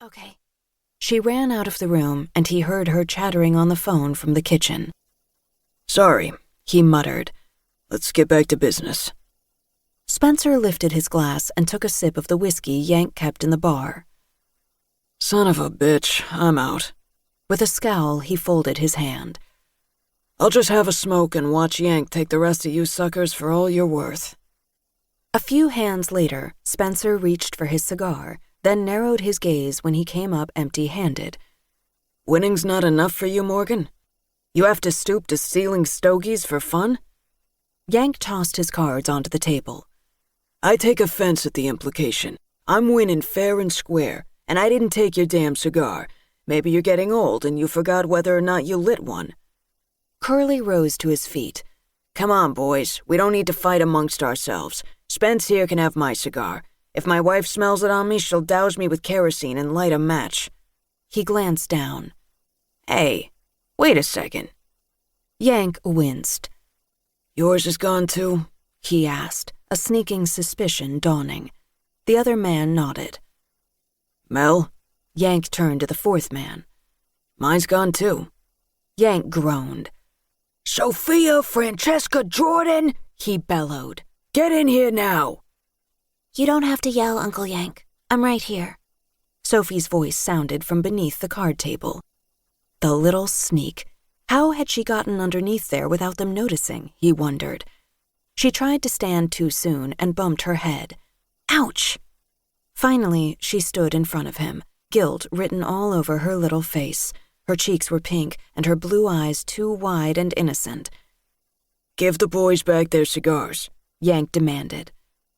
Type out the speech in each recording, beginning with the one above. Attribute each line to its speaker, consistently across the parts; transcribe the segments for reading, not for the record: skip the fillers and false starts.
Speaker 1: Okay. She ran out of the room, and he heard her chattering on the phone from the kitchen.
Speaker 2: Sorry, he muttered. Let's get back to business.
Speaker 1: Spenser lifted his glass and took a sip of the whiskey Yank kept in the bar.
Speaker 2: Son of a bitch, I'm out.
Speaker 1: With a scowl, he folded his hand.
Speaker 2: I'll just have a smoke and watch Yank take the rest of you suckers for all you're worth.
Speaker 1: A few hands later, Spenser reached for his cigar, then narrowed his gaze when he came up empty-handed.
Speaker 2: Winning's not enough for you, Morgan? You have to stoop to stealing stogies for fun?
Speaker 1: Yank tossed his cards onto the table.
Speaker 2: I take offense at the implication. I'm winning fair and square, and I didn't take your damn cigar. Maybe you're getting old and you forgot whether or not you lit one.
Speaker 1: Curly rose to his feet.
Speaker 2: Come on, boys. We don't need to fight amongst ourselves. Spence here can have my cigar. If my wife smells it on me, she'll douse me with kerosene and light a match.
Speaker 1: He glanced down.
Speaker 2: Hey, wait a second.
Speaker 1: Yank winced.
Speaker 2: Yours is gone too?
Speaker 1: He asked, a sneaking suspicion dawning. The other man nodded.
Speaker 2: Mel?
Speaker 1: Yank turned to the fourth man.
Speaker 2: Mine's gone too.
Speaker 1: Yank groaned.
Speaker 2: Sophia Francesca Jordan, he bellowed. Get in here now.
Speaker 1: You don't have to yell, Uncle Yank. I'm right here. Sophie's voice sounded from beneath the card table. The little sneak. How had she gotten underneath there without them noticing, he wondered. She tried to stand too soon and bumped her head. Ouch! Finally, she stood in front of him, guilt written all over her little face. Her cheeks were pink and her blue eyes too wide and innocent.
Speaker 2: Give the boys back their cigars,
Speaker 1: Yank demanded.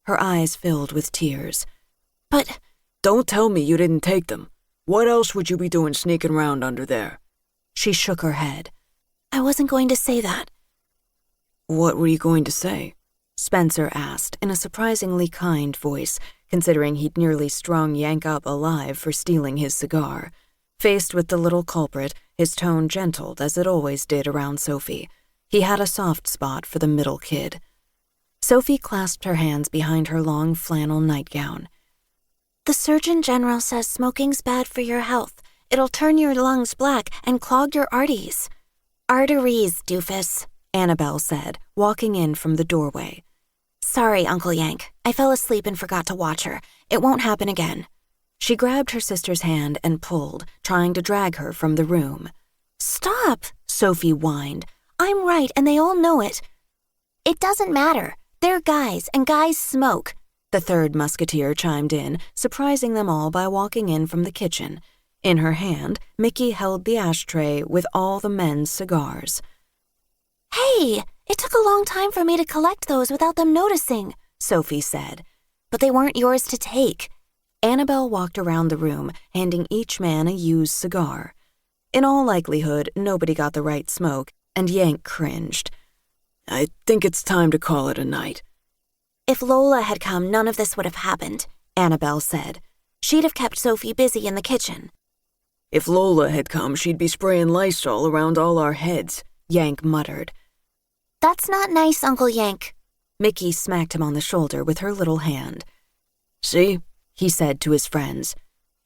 Speaker 1: Her eyes filled with tears. But...
Speaker 2: Don't tell me you didn't take them. What else would you be doing sneaking around under there?
Speaker 1: She shook her head. I wasn't going to say that.
Speaker 2: What were you going to say?
Speaker 1: Spenser asked in a surprisingly kind voice, considering he'd nearly strung Yank up alive for stealing his cigar. Faced with the little culprit, his tone gentled as it always did around Sophie. He had a soft spot for the middle kid. Sophie clasped her hands behind her long flannel nightgown. The Surgeon General says smoking's bad for your health. It'll turn your lungs black and clog your arteries. Arteries, doofus, Annabelle said, walking in from the doorway. Sorry, Uncle Yank. I fell asleep and forgot to watch her. It won't happen again. She grabbed her sister's hand and pulled, trying to drag her from the room. Stop, Sophie whined. I'm right, and they all know it. It doesn't matter. They're guys, and guys smoke. The third musketeer chimed in, surprising them all by walking in from the kitchen. In her hand, Mickey held the ashtray with all the men's cigars. Hey, it took a long time for me to collect those without them noticing, Sophie said. But they weren't yours to take. Annabelle walked around the room, handing each man a used cigar. In all likelihood, nobody got the right smoke, and Yank cringed.
Speaker 2: I think it's time to call it a night.
Speaker 1: If Lola had come, none of this would have happened, Annabelle said. She'd have kept Sophie busy in the kitchen.
Speaker 2: If Lola had come, she'd be spraying Lysol around all our heads, Yank muttered. That's not nice, Uncle Yank. Mickey smacked him on the shoulder with her little hand. See,
Speaker 1: he said to his friends.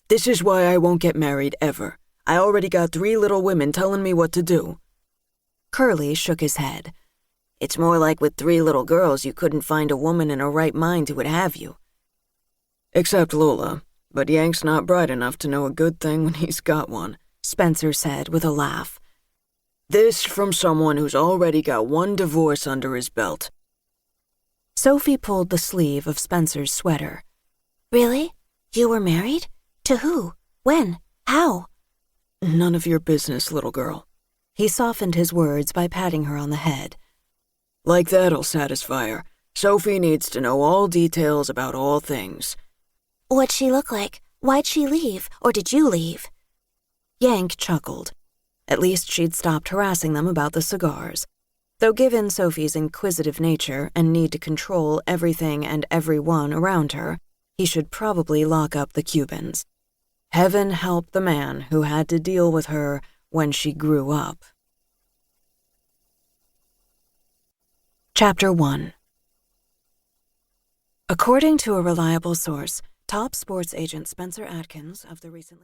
Speaker 2: This is why I won't get married ever. I already got 3 little women telling me what to do.
Speaker 1: Curly shook his head.
Speaker 2: It's more like with 3 little girls you couldn't find a woman in her right mind who would have you. Except Lola, but Yank's not bright enough to know a good thing when he's got one,
Speaker 1: Spenser said with a laugh.
Speaker 2: This from someone who's already got 1 divorce under his belt.
Speaker 1: Sophie pulled the sleeve of Spenser's sweater. Really? You were married? To who? When? How?
Speaker 2: None of your business, little girl.
Speaker 1: He softened his words by patting her on the head.
Speaker 2: Like that'll satisfy her. Sophie needs to know all details about all things.
Speaker 1: What'd she look like? Why'd she leave? Or did you leave? Yank chuckled. At least she'd stopped harassing them about the cigars. Though given Sophie's inquisitive nature and need to control everything and everyone around her, he should probably lock up the Cubans. Heaven help the man who had to deal with her when she grew up. Chapter 1. According to a reliable source, top sports agent Spenser Atkins of the recently